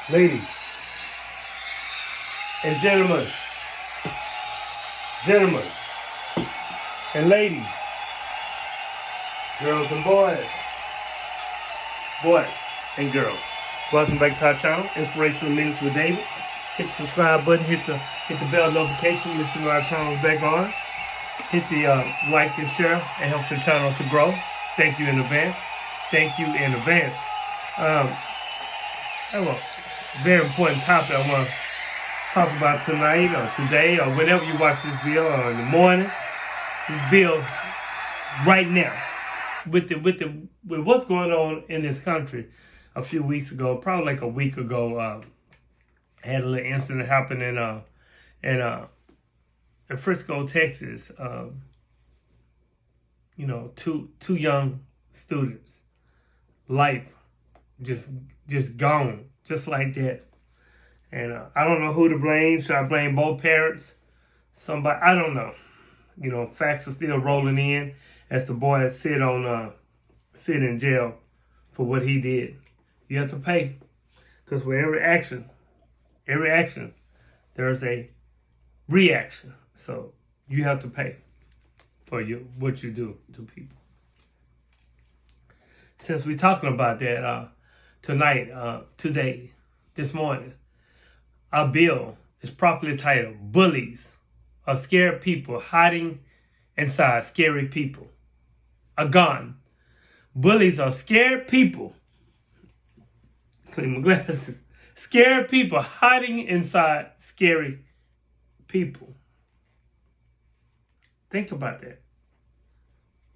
ladies and gentlemen, gentlemen and ladies, girls and boys, boys and girls. Welcome back to our channel, Inspirational Minutes with David. Hit the subscribe button, hit the bell notification, let you know our channel is back on. Hit the like and share, it helps the channel to grow. Thank you in advance. Thank you in advance. I have a very important topic I want to talk about tonight or today or whenever you watch this video or in the morning. This bill right now with what's going on in this country. A few weeks ago, probably like a week ago, had a little incident happen in Frisco, Texas. Two young students, life just gone, just like that. And I don't know who to blame. Should I blame both parents? Somebody, I don't know. Facts are still rolling in as the boy sit in jail for what he did. You have to pay, because with every action, there's a reaction. So you have to pay for what you do to people. Since we're talking about that tonight, today, this morning, our bill is properly titled "Bullies are scared people hiding inside scary people." A gun. Bullies are scared people. Clean my glasses. Scared people hiding inside scary people. Think about that.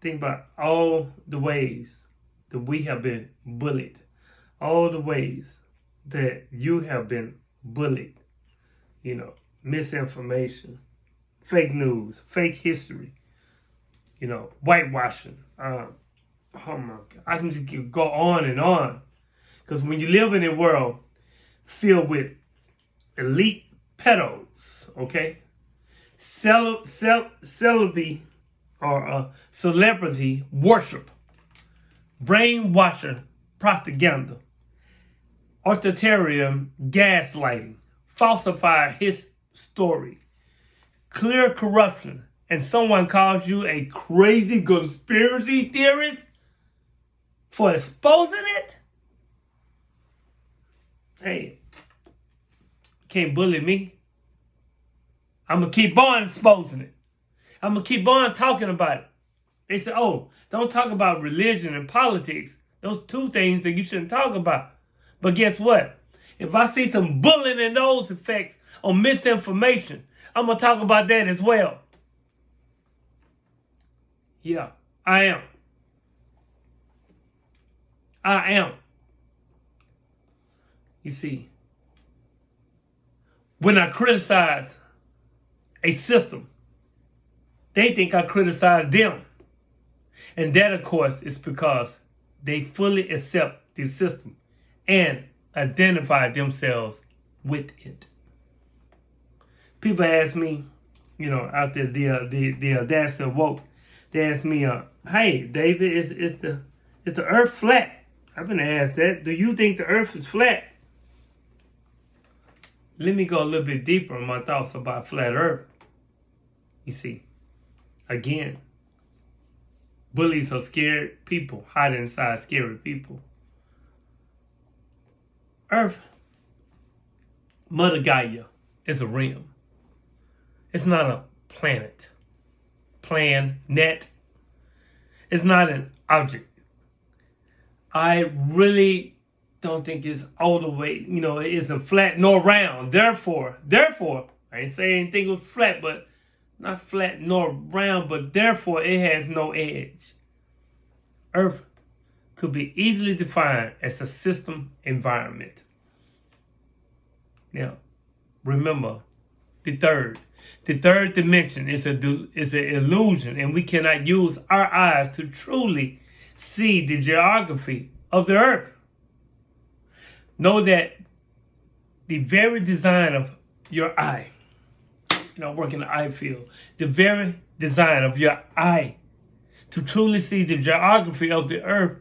Think about all the ways that we have been bullied. All the ways that you have been bullied. Misinformation, fake news, fake history, whitewashing. Oh my God. I can just go on and on. Because when you live in a world filled with elite pedos, okay? Celebrity or celebrity worship, brainwashing propaganda, authoritarian gaslighting, falsify his story, clear corruption, and someone calls you a crazy conspiracy theorist for exposing it? Hey, can't bully me. I'm going to keep on exposing it. I'm going to keep on talking about it. They say, oh, don't talk about religion and politics. Those two things that you shouldn't talk about. But guess what? If I see some bullying and those effects on misinformation, I'm going to talk about that as well. Yeah, I am. You see, when I criticize a system, they think I criticize them. And that, of course, is because they fully accept the system and identify themselves with it. People ask me, out there, the audacity of woke, they ask me, hey, David, is the earth flat? I've been asked that. Do you think the earth is flat? Let me go a little bit deeper in my thoughts about flat earth. You see, again, bullies are scared people, hiding inside scary people. Earth, Mother Gaia, is a realm. It's not a planet. Planet. It's not an object. I really don't think it's all the way, it isn't flat nor round. Therefore, I ain't saying anything was flat, but not flat nor round, but therefore it has no edge. Earth could be easily defined as a system environment. Now, remember, the third dimension is an illusion, and we cannot use our eyes to truly see the geography of the earth. Know that the very design of your eye, work in the eye field, the very design of your eye to truly see the geography of the earth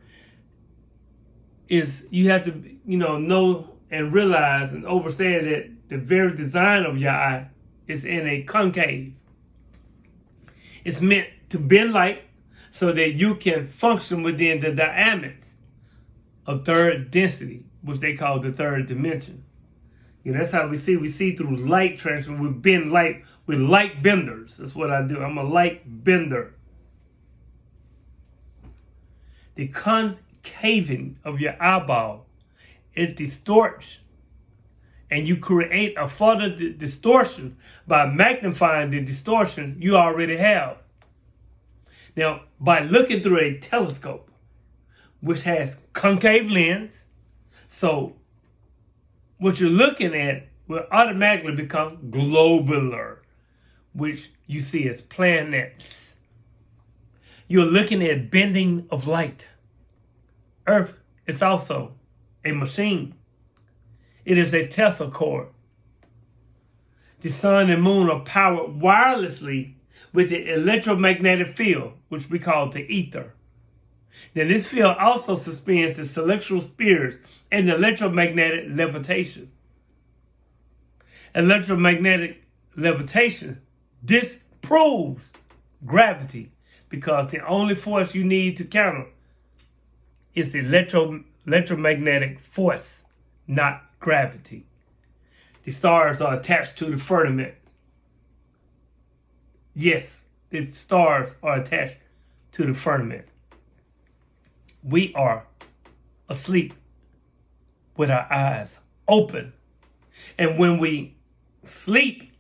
is, you have to, know and realize and understand that the very design of your eye is in a concave. It's meant to bend light so that you can function within the dynamics of third density, which they call the third dimension. That's how we see. We see through light transfer. We bend light. We're light benders. That's what I do. I'm a light bender. The concaving of your eyeball, it distorts, and you create a further distortion by magnifying the distortion you already have. Now, by looking through a telescope, which has concave lens, so what you're looking at will automatically become globular, which you see as planets. You're looking at bending of light. Earth is also a machine. It is a Tesla cord. The sun and moon are powered wirelessly with the electromagnetic field, which we call the ether. Now, this field also suspends the celestial spheres and electromagnetic levitation. Electromagnetic levitation disproves gravity because the only force you need to counter is the electromagnetic force, not gravity. The stars are attached to the firmament. Yes, the stars are attached to the firmament. We are asleep with our eyes open. And when we sleep,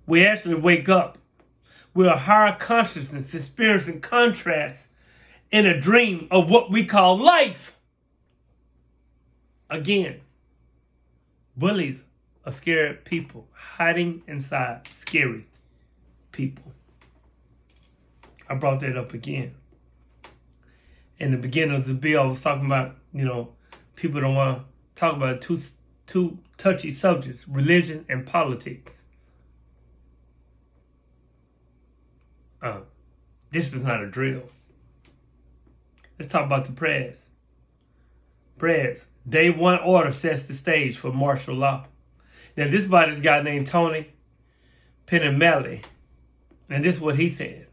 we actually wake up. We're a higher consciousness experiencing contrast in a dream of what we call life. Again, bullies are scared people hiding inside scary people. I brought that up again. In the beginning of the bill, I was talking about, people don't want to talk about two touchy subjects, religion and politics. This is not a drill. Let's talk about the prayers. Prayers. Day one order sets the stage for martial law. Now, this by this guy named Tony Pinamelli, and this is what he said.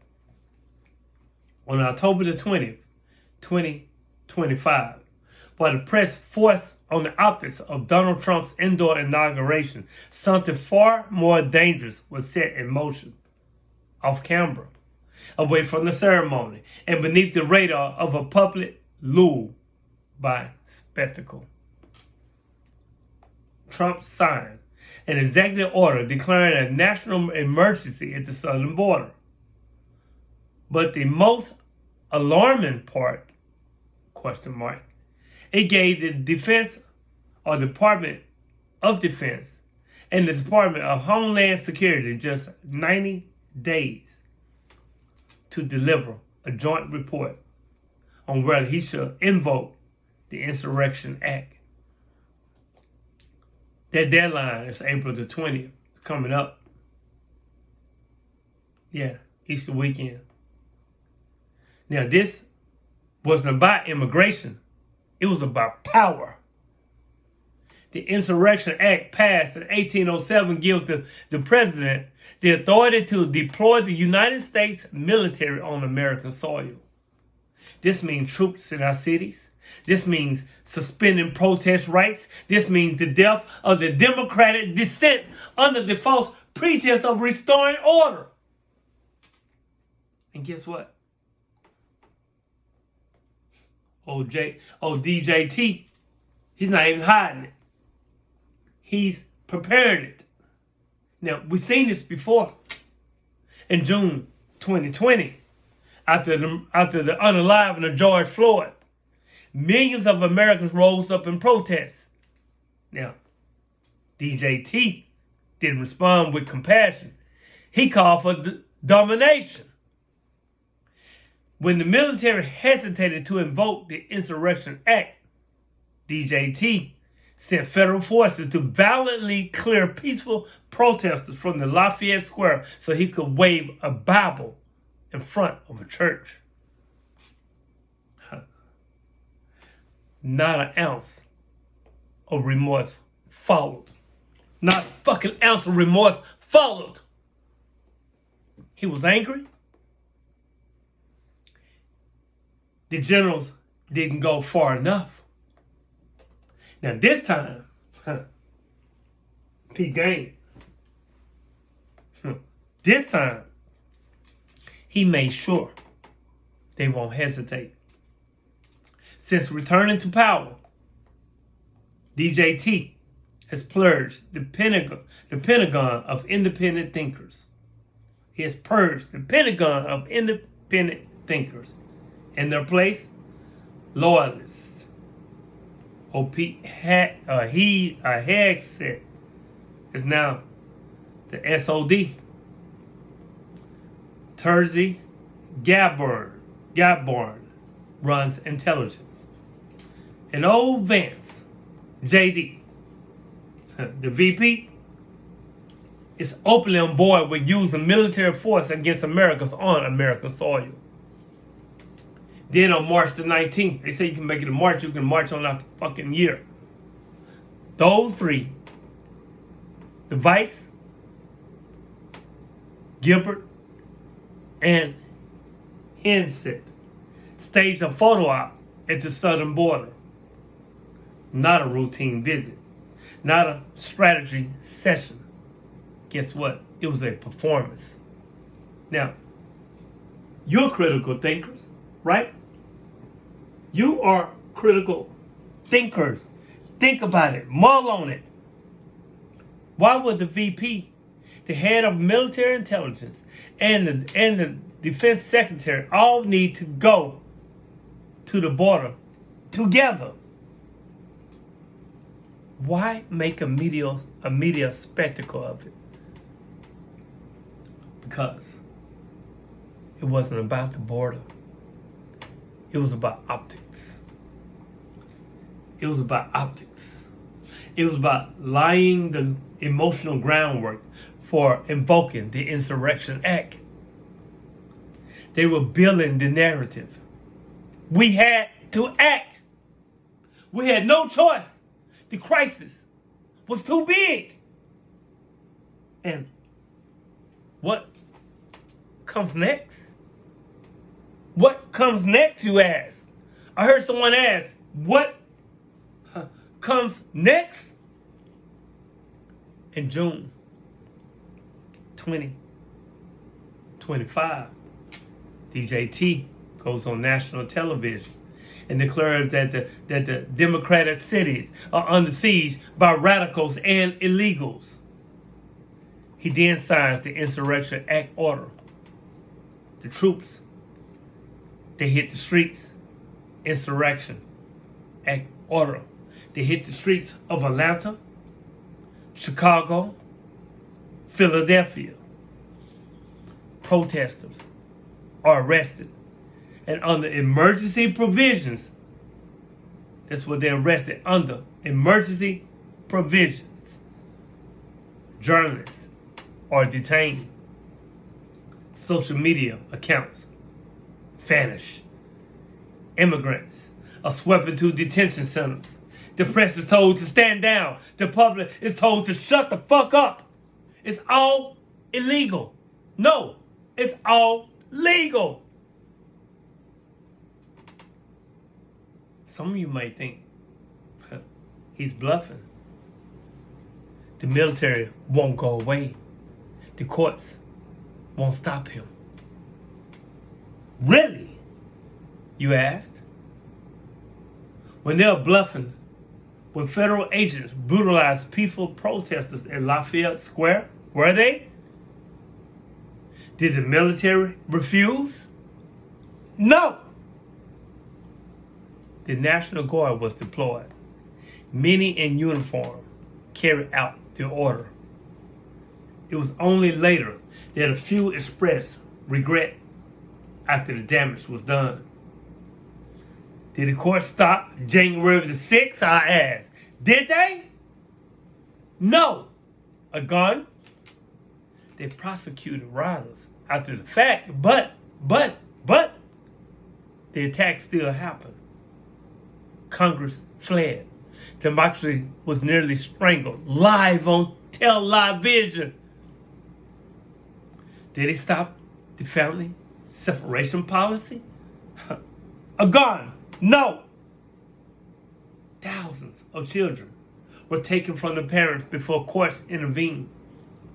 On October the 20th, 2025, while the press forced on the optics of Donald Trump's indoor inauguration, something far more dangerous was set in motion. Off camera, away from the ceremony, and beneath the radar of a public lulled by spectacle. Trump signed an executive order declaring a national emergency at the southern border. But the most alarming part, it gave the Defense or Department of Defense and the Department of Homeland Security just 90 days to deliver a joint report on whether he should invoke the Insurrection Act. That deadline is April the 20th, coming up. Yeah, Easter weekend. Now, this wasn't about immigration. It was about power. The Insurrection Act passed in 1807 gives the president the authority to deploy the United States military on American soil. This means troops in our cities. This means suspending protest rights. This means the death of the democratic dissent under the false pretense of restoring order. And guess what? DJT, he's not even hiding it. He's preparing it. Now, we've seen this before. In June 2020, after the unaliving of George Floyd, millions of Americans rose up in protest. Now, DJT didn't respond with compassion. He called for domination. When the military hesitated to invoke the Insurrection Act, DJT sent federal forces to violently clear peaceful protesters from the Lafayette Square so he could wave a Bible in front of a church. Not an ounce of remorse followed. Not a fucking ounce of remorse followed. He was angry. The generals didn't go far enough. Now this time, P game. This time, he made sure they won't hesitate. Since returning to power, DJT has purged the Pentagon of independent thinkers. He has purged the Pentagon of independent thinkers. In their place, loyalists. Hegseth is now the SOD. Terzi Gaborn runs intelligence. And old Vance, JD, the VP, is openly on board with using military force against Americans on American soil. Then on March the 19th, they say you can make it a march, you can march on out the fucking year. Those three, the Vice, Gilbert, and Henseth, staged a photo op at the southern border. Not a routine visit. Not a strategy session. Guess what? It was a performance. Now, you're critical thinkers, right? You are critical thinkers. Think about it. Mull on it. Why was the VP, the head of military intelligence, and the defense secretary all need to go to the border together? Why make a media spectacle of it? Because it wasn't about the border. It was about optics. It was about optics. It was about laying the emotional groundwork for invoking the Insurrection Act. They were building the narrative. We had to act. We had no choice. The crisis was too big. And what comes next? What comes next, you ask? I heard someone ask, what comes next? In June 2025, DJT goes on national television and declares that the democratic cities are under siege by radicals and illegals. He then signs the Insurrection Act order. The troops, they hit the streets. Insurrection Act order. They hit the streets of Atlanta, Chicago, Philadelphia. Protesters are arrested. And under emergency provisions, that's what they're arrested under. Emergency provisions. Journalists are detained. Social media accounts vanish. Immigrants are swept into detention centers. The press is told to stand down. The public is told to shut the fuck up. It's all illegal. No, it's all legal. Some of you might think he's bluffing. The military won't go away. The courts won't stop him. Really? You asked? When they were bluffing, when federal agents brutalized peaceful protesters in Lafayette Square, were they? Did the military refuse? No. The National Guard was deployed. Many in uniform carried out the order. It was only later that a few expressed regret after the damage was done. Did the court stop January the 6th? I asked. Did they? No. A gun? They prosecuted rioters after the fact, but the attack still happened. Congress fled. Democracy was nearly strangled live on television. Did he stop the family separation policy? A gun? No. Thousands of children were taken from their parents before courts intervened,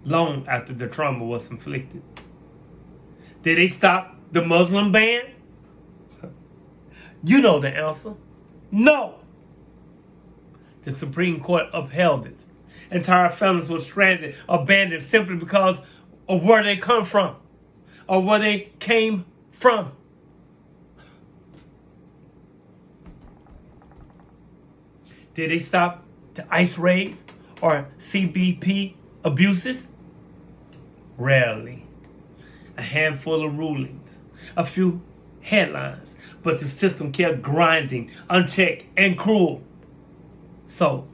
long after the trauma was inflicted. Did they stop the Muslim ban? You know the answer. No. The Supreme Court upheld it. Entire families were stranded, abandoned simply because of where they come from or where they came from. Did they stop the ICE raids or CBP abuses? Rarely. A handful of rulings, a few headlines, but the system kept grinding, unchecked, and cruel. So,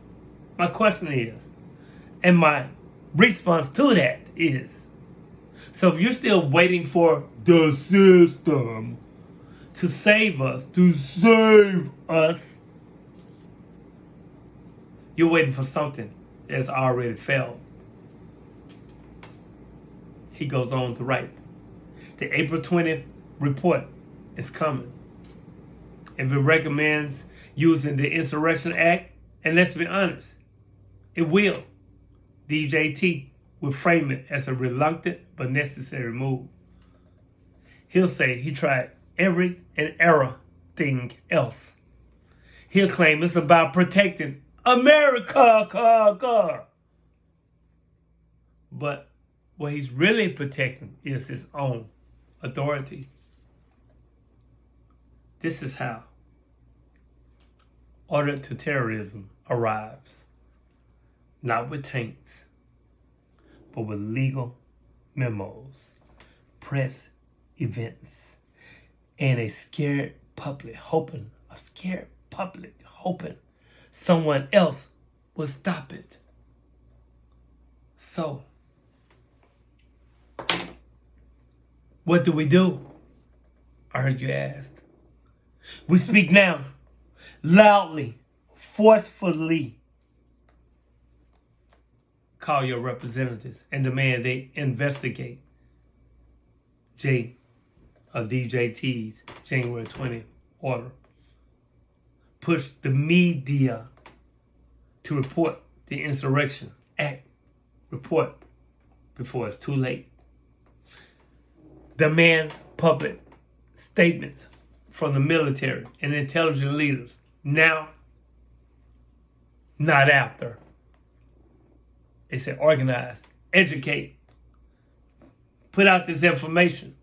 my question is, and my response to that is, so if you're still waiting for the system to save us, you're waiting for something that's already failed. He goes on to write, the April 20th report is coming. If it recommends using the Insurrection Act, and let's be honest, it will. DJT will frame it as a reluctant but necessary move. He'll say he tried every and everything else. He'll claim it's about protecting America. But what he's really protecting is his own authority. This is how order to terrorism arrives. Not with taints, but with legal memos, press events, and a scared public hoping someone else will stop it. So, what do? I heard you asked. We speak now, loudly, forcefully. Call your representatives and demand they investigate DJT's January 20th order. Push the media to report the Insurrection Act report before it's too late. Demand public statements from the military and intelligence leaders now, not after. They said organize, educate, put out this information.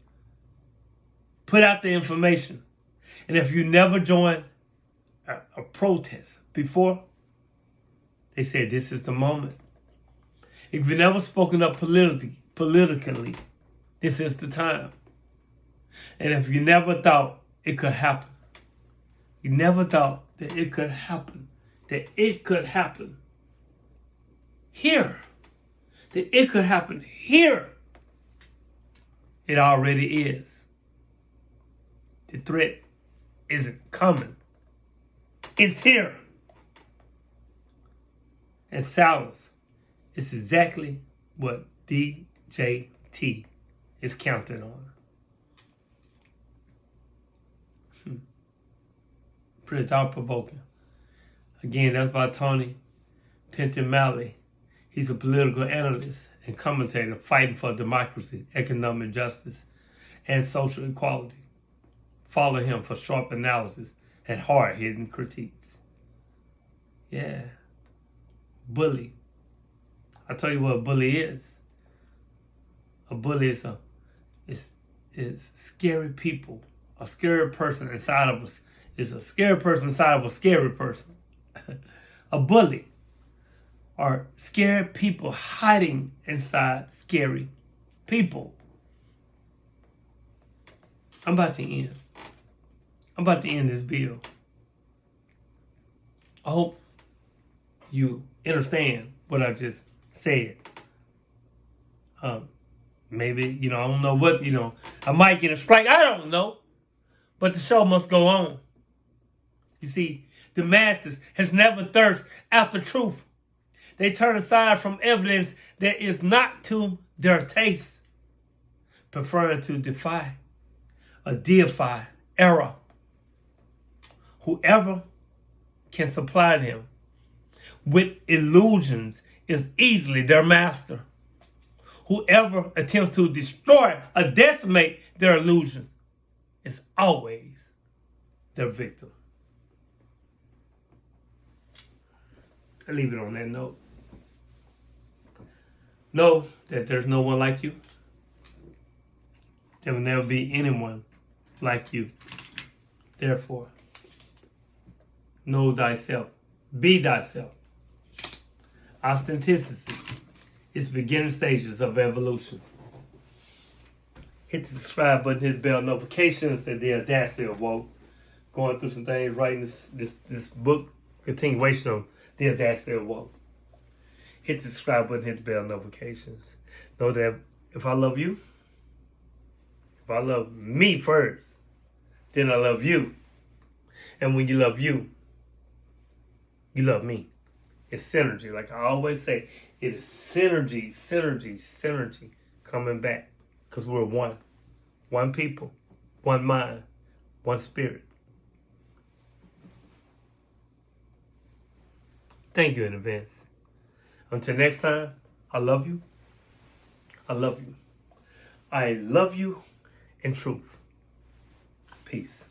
Put out the information. And if you never joined a protest before, they said this is the moment. If you've never spoken up politically, this is the time. And if you never thought it could happen, you never thought that it could happen, here, that it could happen here, it already is. The threat isn't coming. It's here. And silence is exactly what DJT is counting on. Pretty thought-provoking. Again, that's by Tony Pentimalley. He's a political analyst and commentator fighting for democracy, economic justice, and social equality. Follow him for sharp analysis and hard-hitting critiques. Yeah. Bully. I tell you what a bully is. A bully is scary people. A scary person inside of us is a scary person inside of a scary person. A bully are scared people hiding inside scary people. I'm about to end this bill. I hope you understand what I just said. Maybe, I don't know what, I might get a strike. I don't know. But the show must go on. You see, The masses has never thirsted after truth. They turn aside from evidence that is not to their taste, preferring to defy or deify error. Whoever can supply them with illusions is easily their master. Whoever attempts to destroy or decimate their illusions is always their victim. I leave it on that note. Know that there's no one like you. There will never be anyone like you. Therefore, know thyself. Be thyself. Authenticity is beginning stages of evolution. Hit the subscribe button, hit the bell notifications, and the audacity of woke. Going through some things, writing this book, continuation of the audacity of woke. Hit the subscribe button, hit the bell notifications. Know that if I love you, if I love me first, then I love you. And when you love you, you love me. It's synergy. Like I always say, it is synergy, synergy, synergy coming back. Because we're one. One people, one mind, one spirit. Thank you in advance. Until next time, I love you. I love you. I love you in truth. Peace.